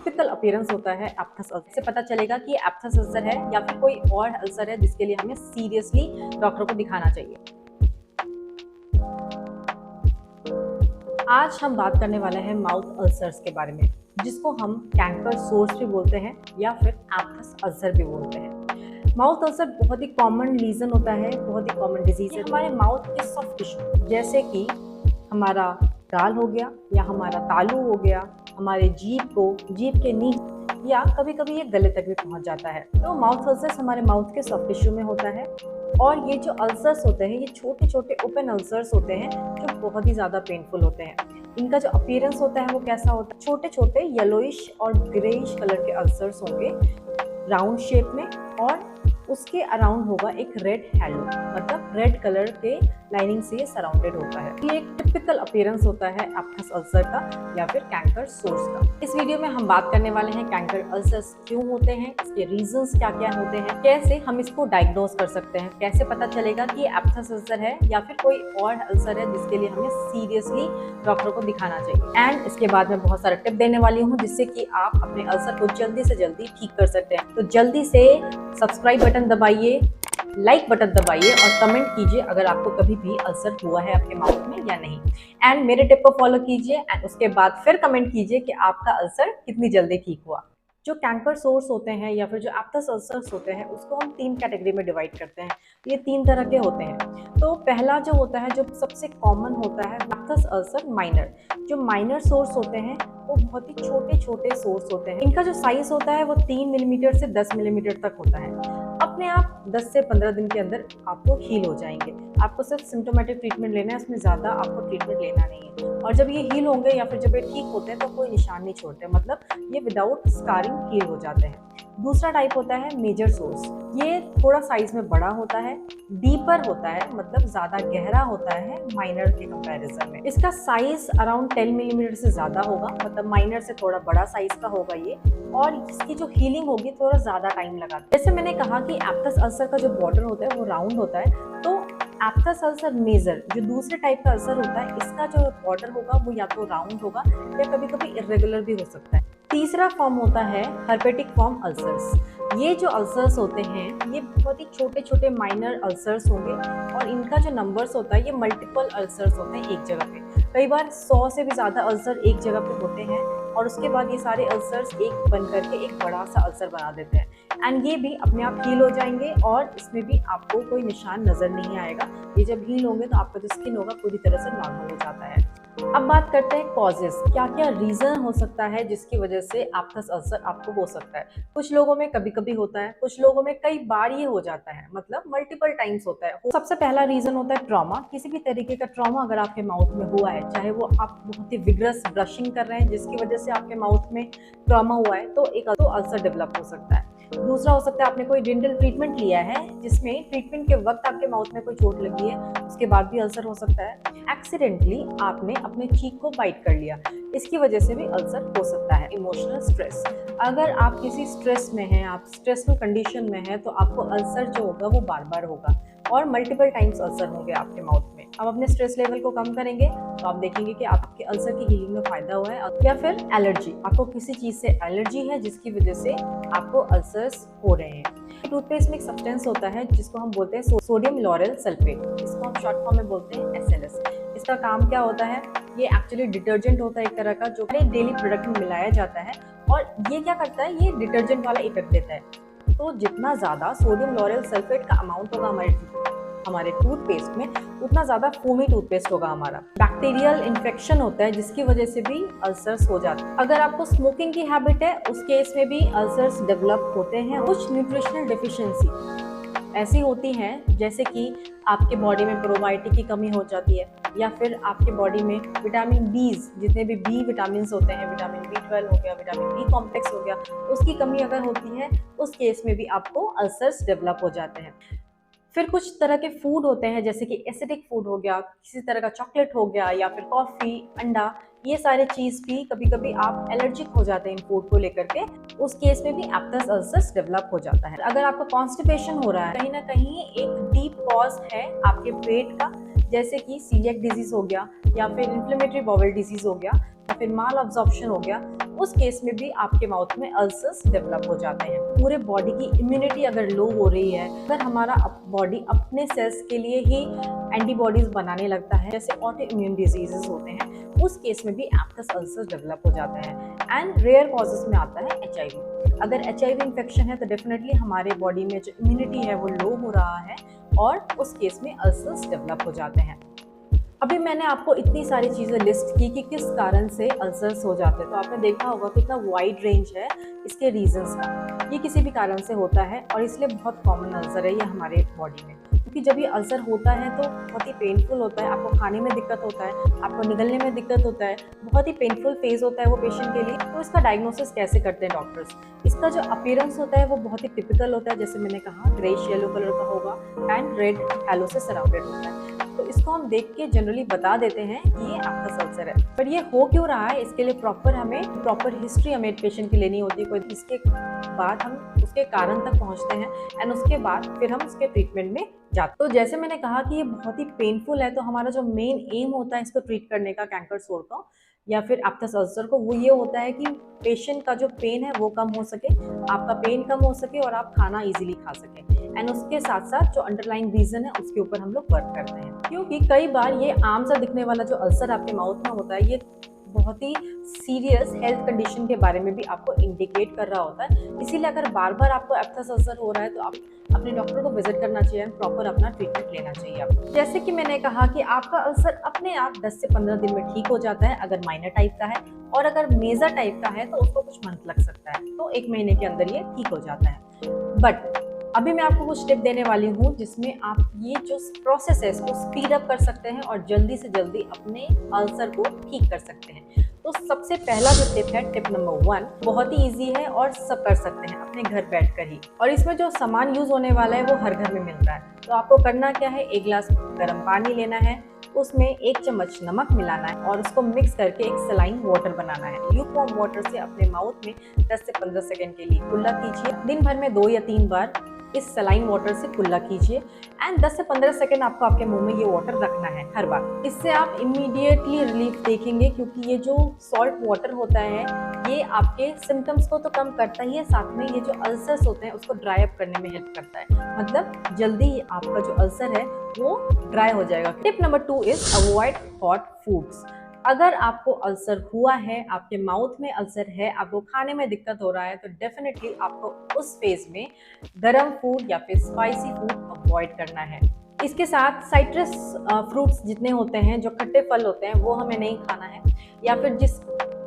Typical appearance होता है एप्थस ulcer से पता चलेगा कि एप्थस अल्सर है या फिर कोई और अल्सर है जिसके लिए हमें सीरियसली डॉक्टर को दिखाना चाहिए। आज हम बात करने वाले हैं माउथ अल्सर्स के बारे में, जिसको हम कैंकर सोर्स भी बोलते हैं या फिर एप्थस अल्सर भी बोलते हैं। माउथ अल्सर बहुत ही कॉमन लीजन होता है, बहुत ही कॉमन डिजीज है। हमारे माउथ के सॉफ्ट टिश्यू जैसे कि हमारा गाल हो गया या हमारा तालू हो गया, हमारे जीभ के नीचे या कभी कभी ये गले तक भी पहुंच जाता है। तो माउथ अल्सर्स हमारे माउथ के सॉफ्ट टिश्यू में होता है और ये जो अल्सर्स होते हैं ये छोटे छोटे ओपन अल्सर्स होते हैं जो बहुत ही ज़्यादा पेनफुल होते हैं। इनका जो अपीयरेंस होता है वो कैसा होता है, छोटे छोटे येलोइश और ग्रेइश कलर के अल्सर्स होंगे राउंड शेप में और उसके अराउंड होगा एक रेड हैलो, मतलब रेड कलर के लाइनिंग से ये सराउंडेड होता है। ये एक टिपिकल अपीयरेंस होता है एप्थस अल्सर का या फिर कैंकर सोर्स का। इस वीडियो में हम बात करने वाले हैं कैंकर अल्सर्स क्यों होते हैं, इसके रीजंस क्या क्या होते हैं, कैसे हम इसको डायग्नोज कर सकते हैं, कैसे पता चलेगा कि एप्थस अल्सर है या फिर कोई और अल्सर है जिसके लिए हमें सीरियसली डॉक्टर को दिखाना चाहिए। एंड इसके बाद मैं बहुत सारे टिप देने वाली हूँ जिससे कि आप अपने अल्सर को जल्दी से जल्दी ठीक कर सकते हैं। तो जल्दी से सब्सक्राइब बटन दबाइए, लाइक बटन दबाइए और कमेंट कीजिए अगर आपको कभी भी अल्सर हुआ है आपके माउथ में या नहीं। एंड मेरे टिप को फॉलो कीजिए एंड उसके बाद फिर कमेंट कीजिए कि आपका अल्सर कितनी जल्दी ठीक हुआ। जो कैंकर सोर्स होते हैं या फिर जो एप्थस अल्सर्स होते हैं उसको हम 3 कैटेगरी में डिवाइड करते हैं। ये 3 तरह के होते हैं। तो पहला जो होता है, जो सबसे कॉमन होता है, एप्थस अल्सर माइनर। जो माइनर सोर्स होते हैं वो बहुत ही छोटे छोटे सोर्स होते हैं। इनका जो साइज होता है वो 3 मिलीमीटर से 10 मिलीमीटर तक होता है। अपने आप 10 से 15 दिन के अंदर आपको हील हो जाएंगे। आपको सिर्फ सिम्टोमेटिक ट्रीटमेंट लेना है, इसमें ज़्यादा आपको ट्रीटमेंट लेना नहीं है। और जब ये हील होंगे या फिर जब ये ठीक होते हैं तो कोई निशान नहीं छोड़ते, मतलब ये विदाउट स्कारिंग हील हो जाते हैं। दूसरा टाइप होता है मेजर सोर्स। ये थोड़ा साइज में बड़ा होता है, डीपर होता है, मतलब ज़्यादा गहरा होता है माइनर के कंपैरिजन में। इसका साइज अराउंड 10 मिलीमीटर से ज़्यादा होगा, मतलब माइनर से थोड़ा बड़ा साइज का होगा ये, और इसकी जो हीलिंग होगी थोड़ा ज़्यादा टाइम लगाता है। जैसे मैंने कहा कि एप्थस अल्सर का जो बॉर्डर होता है वो राउंड होता है, तो एप्थस अल्सर मेजर जो दूसरे टाइप का अल्सर होता है इसका जो बॉर्डर होगा वो या तो राउंड होगा या कभी कभी इर्रेगुलर भी हो सकता है। तीसरा फॉर्म होता है हर्पेटिक फॉर्म अल्सर्स। ये जो अल्सर्स होते हैं ये बहुत ही छोटे छोटे माइनर अल्सर्स होंगे और इनका जो नंबर्स होता है ये मल्टीपल अल्सर्स होते हैं एक जगह पे। कई बार 100 से भी ज़्यादा अल्सर एक जगह पे होते हैं और उसके बाद ये सारे अल्सर्स एक बन करके एक बड़ा सा अल्सर बना देते हैं। एंड ये भी अपने आप हील हो जाएंगे और इसमें भी आपको कोई निशान नज़र नहीं आएगा। ये जब हील होंगे तो आपका जो स्किन होगा पूरी तरह से नॉर्मल हो जाता है। अब बात करते हैं कॉजेस, क्या क्या रीजन हो सकता है जिसकी वजह से एप्थस अल्सर आपको हो सकता है। कुछ लोगों में कभी कभी होता है, कुछ लोगों में कई बार ये हो जाता है, मतलब मल्टीपल टाइम्स होता है। सबसे पहला रीजन होता है ट्रॉमा। किसी भी तरीके का ट्रॉमा अगर आपके माउथ में हुआ है, चाहे वो आप बहुत ही विग्रस ब्रशिंग कर रहे हैं जिसकी वजह से आपके माउथ में ट्रॉमा हुआ है, तो एक अल्सर डेवलप हो सकता है। दूसरा हो सकता है आपने कोई डेंटल ट्रीटमेंट लिया है जिसमें ट्रीटमेंट के वक्त आपके माउथ में कोई चोट लगी है, उसके बाद भी अल्सर हो सकता है। एक्सीडेंटली आपने अपने चीक को बाइट कर लिया, इसकी वजह से भी अल्सर हो सकता है। इमोशनल स्ट्रेस, अगर आप किसी स्ट्रेस में हैं, आप स्ट्रेसफुल कंडीशन में हैं, तो आपको अल्सर जो होगा वो बार बार होगा और मल्टीपल टाइम्स अल्सर होंगे आपके माउथ में। अब अपने स्ट्रेस लेवल को कम करेंगे तो आप देखेंगे कि आपके अल्सर की हीलिंग में फायदा हुआ है। या फिर एलर्जी, आपको किसी चीज़ से एलर्जी है जिसकी वजह से आपको अल्सर्स हो रहे हैं। टूथपेस्ट में एक सब्सटेंस होता है जिसको हम बोलते हैं सोडियम लॉरेल सल्फेट, इसको हम शॉर्ट फॉर्म में बोलते हैं SLS। इसका काम क्या होता है, ये एक्चुअली डिटर्जेंट होता है एक तरह का जो डेली प्रोडक्ट में मिलाया जाता है और ये क्या करता है, ये डिटर्जेंट वाला इफेक्ट देता है। तो जितना ज़्यादा सोडियम लॉरेल सल्फेट का अमाउंट होगा हमारे टूथपेस्ट में, उतना ज़्यादा फोमी टूथपेस्ट होगा हमारा। बैक्टीरियल इन्फेक्शन होता है जिसकी वजह से भी अल्सर्स हो जाते हैं। अगर आपको स्मोकिंग की हैबिट है उस केस में भी अल्सर्स डेवलप होते हैं। कुछ न्यूट्रिशनल डिफिशियंसी ऐसी होती हैं जैसे कि आपके बॉडी में प्रोबायोटिक की कमी हो जाती है या फिर आपके बॉडी में विटामिन बीज, जितने भी बी विटामिन होते हैं, विटामिन B12 हो गया, विटामिन B कॉम्प्लेक्स हो गया, उसकी कमी अगर होती है उस केस में भी आपको अल्सर्स डेवलप हो जाते हैं। फिर कुछ तरह के फूड होते हैं जैसे कि एसिडिक फूड हो गया, किसी तरह का चॉकलेट हो गया या फिर कॉफ़ी, अंडा, ये सारे चीज़ भी कभी कभी आप एलर्जिक हो जाते हैं इन फूड को लेकर के, उस केस में भी एप्थस अल्सर्स डेवलप हो जाता है। अगर आपको कॉन्स्टिपेशन हो रहा है, कहीं ना कहीं एक डीप कॉज है आपके पेट का, जैसे कि सीलिएक डिजीज हो गया या फिर इन्फ्लेमेटरी बाउल डिजीज हो गया या फिर माल अब्जॉर्प्शन हो गया, उस केस में भी आपके माउथ में अल्सर्स डेवलप हो जाते हैं। पूरे बॉडी की इम्यूनिटी अगर लो हो रही है, अगर हमारा बॉडी अपने सेल्स के लिए ही एंटीबॉडीज बनाने लगता है, जैसे ऑटो इम्यून डिजीजेस होते हैं, उस केस में भी एप्थस अल्सर्स डेवलप हो जाते हैं। एंड रेयर कॉजेस में आता है HIV। अगर HIV इन्फेक्शन है तो डेफिनेटली हमारे बॉडी में जो इम्यूनिटी है वो लो हो रहा है और उस केस में अल्सर्स डेवलप हो जाते हैं। अभी मैंने आपको इतनी सारी चीज़ें लिस्ट की कि किस कारण से अल्सर्स हो जाते हैं, तो आपने देखा होगा कितना वाइड रेंज है इसके रीजंस का। ये किसी भी कारण से होता है और इसलिए बहुत कॉमन अल्सर है ये हमारे बॉडी में, क्योंकि जब ये अल्सर होता है तो बहुत ही पेनफुल होता है। आपको खाने में दिक्कत होता है, आपको निगलने में दिक्कत होता है, बहुत ही पेनफुल फेज होता है वो पेशेंट के लिए। तो इसका डायग्नोसिस कैसे करते हैं डॉक्टर्स? इसका जो अपीयरेंस होता है वो बहुत ही टिपिकल होता है, जैसे मैंने कहा ग्रेश येलो कलर का होगा एंड रेड हैलो से सराउंडेड होता है। तो इसको हम देख के जनरली बता देते हैं कि ये एप्थस अल्सर है। पर ये हो क्यों रहा है, इसके लिए प्रॉपर हिस्ट्री हमें पेशेंट की लेनी होती है। कोई इसके बाद हम उसके कारण तक पहुंचते हैं एंड उसके बाद फिर हम उसके ट्रीटमेंट में जाते। तो जैसे मैंने कहा कि ये बहुत ही पेनफुल है, तो हमारा जो मेन एम होता है इसको ट्रीट करने का, कैंकर सोर का या फिर एप्थस अल्सर को, वो ये होता है कि पेशेंट का जो पेन है वो कम हो सके, आपका पेन कम हो सके और आप खाना इजीली खा सकें। एंड उसके साथ साथ जो अंडरलाइंग रीजन है उसके ऊपर हम लोग वर्क करते हैं, क्योंकि कई बार ये आम सा दिखने वाला जो अल्सर आपके माउथ में होता है ये बहुत ही सीरियस हेल्थ कंडीशन के बारे में भी आपको इंडिकेट कर रहा होता है। इसीलिए अगर बार बार आपको एप्थस अल्सर हो रहा है तो आप अपने डॉक्टर को विजिट करना चाहिए एंड प्रॉपर अपना ट्रीटमेंट लेना चाहिए आपको। जैसे कि मैंने कहा कि आपका अल्सर अपने आप 10 से 15 दिन में ठीक हो जाता है अगर माइनर टाइप का है, और अगर मेजर टाइप का है तो उसको कुछ मंथ लग सकता है, तो 1 महीने के अंदर ये ठीक हो जाता है। बट अभी मैं आपको कुछ टिप देने वाली हूँ जिसमें आप ये जो प्रोसेस है इसको स्पीड अप कर सकते हैं और जल्दी से जल्दी अपने अल्सर को ठीक कर सकते हैं। तो सबसे पहला जो टिप है, टिप नंबर 1, बहुत ही इजी है और सब कर सकते हैं अपने घर बैठकर ही, और इसमें जो सामान यूज होने वाला है वो हर घर में मिलता है। तो आपको करना क्या है, 1 गिलास गर्म पानी लेना है, उसमें 1 चम्मच नमक मिलाना है और उसको मिक्स करके एक सलाइन वाटर बनाना है। ल्यूकवार्म वाटर से अपने माउथ में 10 से 15 सेकंड के लिए कुल्ला कीजिए। दिन भर में 2 या 3 बार इस सलाइन वाटर से कुल्ला कीजिए एंड 10 से 15 सेकंड आपको आपके मुंह में ये वाटर रखना है हर बार। इससे आप इमीडिएटली रिलीफ देखेंगे, क्योंकि ये जो सॉल्ट वाटर होता है ये आपके सिम्टम्स को तो कम करता ही है, साथ में ये जो अल्सर्स होते हैं उसको ड्राई अप करने में हेल्प करता है। मतलब जल्दी ही आपका जो अल्सर है वो ड्राई हो जाएगा। Tip number 2 is avoid hot foods. अगर आपको अल्सर हुआ है, आपके माउथ में अल्सर है, आपको खाने में दिक्कत हो रहा है, तो डेफिनेटली आपको उस फेज में गरम फूड या फिर स्पाइसी फूड अवॉइड करना है। इसके साथ साइट्रस फ्रूट्स जितने होते हैं, जो खट्टे फल होते हैं, वो हमें नहीं खाना है, या फिर जिस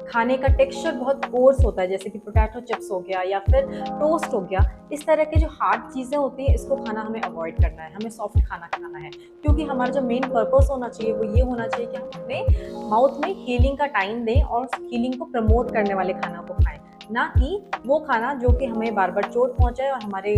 खाने का टेक्सचर बहुत कोर्स होता है जैसे कि पोटैटो चिप्स हो गया या फिर टोस्ट हो गया, इस तरह के जो हार्ड चीज़ें होती हैं इसको खाना हमें अवॉइड करना है। हमें सॉफ्ट खाना खाना है, क्योंकि हमारा जो मेन पर्पस होना चाहिए वो ये होना चाहिए कि हम अपने माउथ में हीलिंग का टाइम दें और हीलिंग को प्रमोट करने वाले खाना को खाएं, ना कि वो खाना जो कि हमें बार बार चोट पहुंचाए और हमारे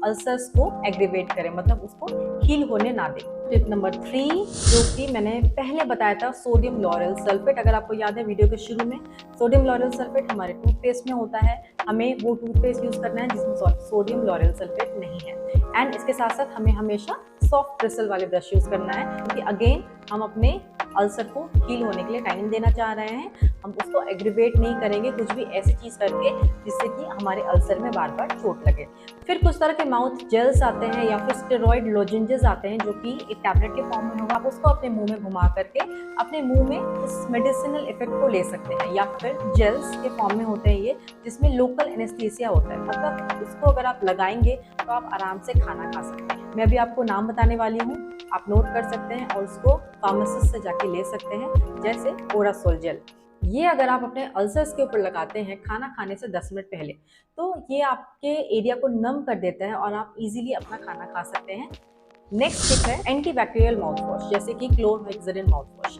अल्सर्स को एग्रीवेट करे, मतलब उसको हील होने ना दे। टिप नंबर 3 जो कि मैंने पहले बताया था, सोडियम लॉरेल सल्फेट। अगर आपको याद है वीडियो के शुरू में, सोडियम लॉरेल सल्फेट हमारे टूथपेस्ट में होता है, हमें वो टूथपेस्ट यूज करना है जिसमें सोडियम लॉरेल सल्फेट नहीं है। एंड इसके साथ साथ हमें हमेशा सॉफ्ट ब्रिसल वाले ब्रश यूज करना है, क्योंकि अगेन हम अपने अल्सर को हील होने के लिए टाइम देना चाह रहे हैं, हम उसको एग्रीवेट नहीं करेंगे कुछ भी ऐसी चीज करके जिससे कि हमारे अल्सर में बार बार चोट लगे। फिर कुछ तरह के माउथ जेल्स आते हैं या फिर स्टेरॉइड लोजेंजेस आते हैं जो कि एक टैबलेट के फॉर्म में होगा। आप उसको अपने मुंह में घुमा करके अपने मुंह में उस मेडिसिनल इफेक्ट को ले सकते हैं, या फिर जेल्स के फॉर्म में होते हैं ये, जिसमें लोकल एनेस्थीसिया होता है, मतलब उसको अगर आप लगाएंगे तो आप आराम से खाना खा सकते हैं। मैं भी आपको नाम बताने वाली हूँ, आप नोट कर सकते हैं और उसको फार्मासिस्ट से जाके ले सकते हैं, जैसे ओरासोल जेल। ये अगर आप अपने अल्सर्स के ऊपर लगाते हैं खाना खाने से 10 मिनट पहले, तो ये आपके एरिया को नम कर देता है और आप इजीली अपना खाना खा सकते हैं। नेक्स्ट टिप है एंटीबैक्टीरियल माउथ वॉश, जैसे कि क्लोरहेक्सिडिन माउथ वॉश।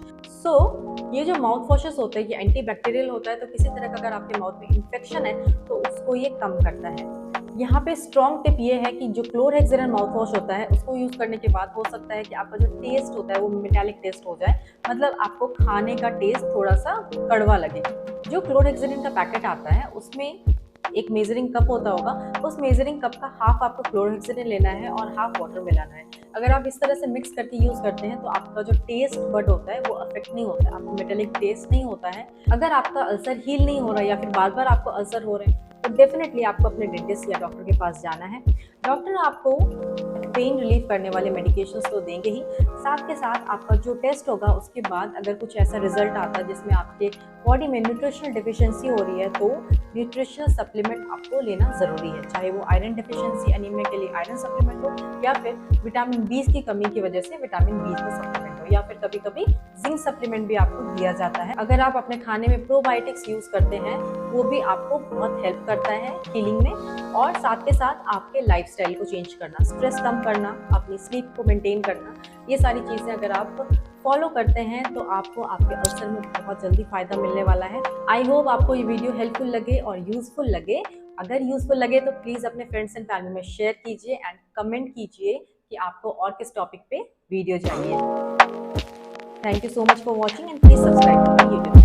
ये जो माउथ वॉशेस होते हैं ये एंटीबैक्टीरियल होता है, तो किसी तरह का अगर आपके माउथ में इन्फेक्शन है तो उसको ये कम करता है। यहाँ पे स्ट्रॉन्ग टिप ये है कि जो क्लोरहेक्सिडिन माउथ वॉश होता है उसको यूज करने के बाद हो सकता है कि आपका जो टेस्ट होता है वो मेटालिक टेस्ट हो जाए, मतलब आपको खाने का टेस्ट थोड़ा सा कड़वा लगे। जो क्लोरहेक्सिडिन का पैकेट आता है उसमें एक मेजरिंग कप होता होगा, उस मेजरिंग कप का हाफ आपको क्लोरोहेक्सिडिन लेना है और हाफ वाटर मिलाना है। अगर आप इस तरह से मिक्स करके यूज करते हैं तो आपका जो टेस्ट बड होता है वो अफेक्ट नहीं होता है, आपको मेटेलिक टेस्ट नहीं होता है। अगर आपका अल्सर हील नहीं हो रहा या फिर बार बार आपको अल्सर हो रहे हैं तो डेफिनेटली आपको अपने डेंटिस्ट या डॉक्टर के पास जाना है। डॉक्टर आपको पेन रिलीफ करने वाले मेडिकेशंस तो देंगे ही, साथ के साथ आपका जो टेस्ट होगा उसके बाद अगर कुछ ऐसा रिजल्ट आता है जिसमें आपके बॉडी में न्यूट्रिशनल डिफिशिएंसी हो रही है तो न्यूट्रिशनल सप्लीमेंट आपको लेना ज़रूरी है, चाहे वो आयरन डिफिशिएंसी एनीमिया के लिए आयरन सप्लीमेंट हो या फिर विटामिन बी की कमी की वजह से विटामिन बी का सप्लीमेंट हो, या फिर कभी कभी जिंक सप्लीमेंट भी आपको दिया जाता है। अगर आप अपने खाने में प्रोबायोटिक्स यूज करते हैं वो भी आपको बहुत हेल्प करता है हीलिंग में। और साथ के साथ आपके लाइफस्टाइल को चेंज करना, स्ट्रेस कम करना, अपनी स्लीप को मेंटेन करना, ये सारी चीज़ें अगर आप फॉलो करते हैं तो आपको आपके अल्सर में बहुत जल्दी फायदा मिलने वाला है। आई होप आपको ये वीडियो हेल्पफुल लगे और यूजफुल लगे। अगर यूजफुल लगे तो प्लीज़ अपने फ्रेंड्स एंड फैमिली में शेयर कीजिए एंड कमेंट कीजिए कि आपको और किस टॉपिक पे वीडियो चाहिए। Thank you so much for watching and please subscribe to my YouTube.